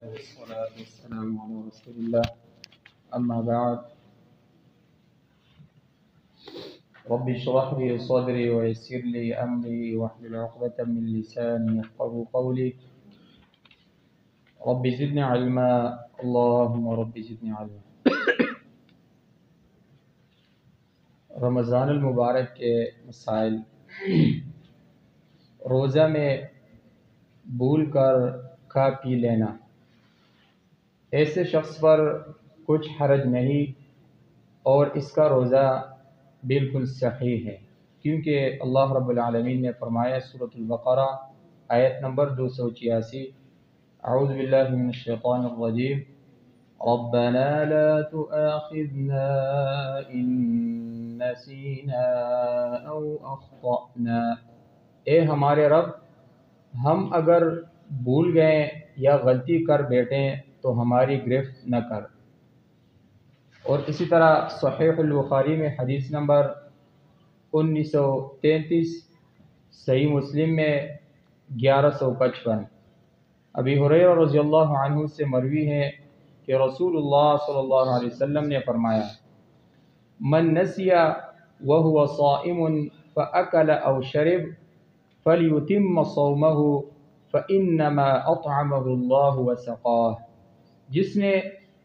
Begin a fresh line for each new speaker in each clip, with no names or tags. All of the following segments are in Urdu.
والصلاة والسلام على رسول الله أما بعد رب اشرح لي صدري ويسر لي أمري واحلل عقدة من لساني يفقهوا قولي رب زدني علما اللهم رب زدني علما۔ رمضان المبارک کے مسائل۔ روزہ میں بھول کر کھا پی لینا، ایسے شخص پر کچھ حرج نہیں اور اس کا روزہ بالکل صحیح ہے، کیونکہ اللہ رب العالمین نے فرمایا سورۃ البقرہ آیت نمبر 286، اعوذ باللہ من الشیطان الرجیم، ربنا لا تؤاخذنا ان نسینا او اخطأنا، اے ہمارے رب ہم اگر بھول گئے یا غلطی کر بیٹھیں تو ہماری گرفت نہ کر۔ اور اسی طرح صحیح البخاری میں حدیث نمبر 1933، صحیح مسلم میں 1155، ابی ہریرہ رضی اللہ عنہ سے مروی ہے کہ رسول اللہ صلی اللہ علیہ وسلم نے فرمایا، من نسی وهو صائم فأكل أو شرب فليتم صومه فإنما أطعمه الله وسقاه، جس نے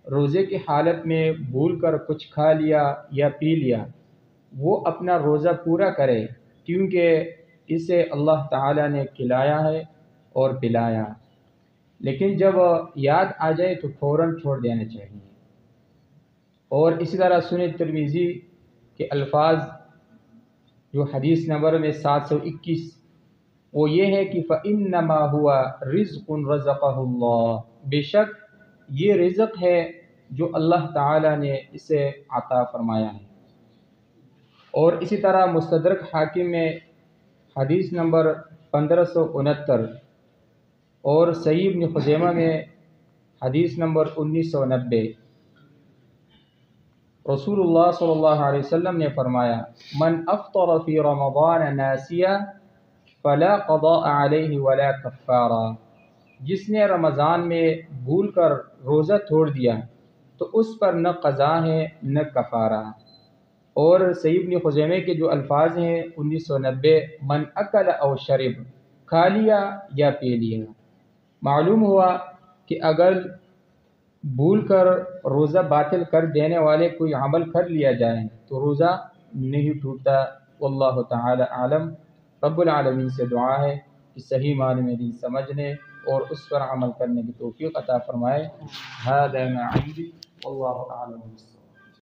روزے کی حالت میں بھول کر کچھ کھا لیا یا پی لیا وہ اپنا روزہ پورا کرے، کیونکہ اسے اللہ تعالی نے کھلایا ہے اور پلایا، لیکن جب یاد آ جائے تو فوراً چھوڑ دینا چاہیے۔ اور اسی طرح سنن ترمذی کے الفاظ جو حدیث نمبر میں 721 وہ یہ ہے کہ فَإِنَّمَا هُوَ رِزْقٌ رَزَقَهُ اللَّهُ، بے شک یہ رزق ہے جو اللہ تعالی نے اسے عطا فرمایا ہے۔ اور اسی طرح مستدرک حاکم میں حدیث نمبر 1569 اور صحیح ابن خزیمہ میں حدیث نمبر 1990، رسول اللہ صلی اللہ علیہ وسلم نے فرمایا، من افطر فی رمضان ناسیا فلا قضاء علیہ ولا کفارہ، جس نے رمضان میں بھول کر روزہ چھوڑ دیا تو اس پر نہ قضا ہے نہ کفارہ۔ اور صحیح ابن خزیمہ کے جو الفاظ ہیں 1990، من اکل او شرب، کھا لیا یا پی لیا۔ معلوم ہوا کہ اگر بھول کر روزہ باطل کر دینے والے کوئی عمل کر لیا جائے تو روزہ نہیں ٹوٹتا۔ واللہ تعالی عالم۔ رب العالمین سے دعا ہے کہ صحیح معنی میں دین سمجھنے اور اس پر عمل کرنے کی توفیق عطا فرمائے۔ ھذا ما عندی واللہ اعلم۔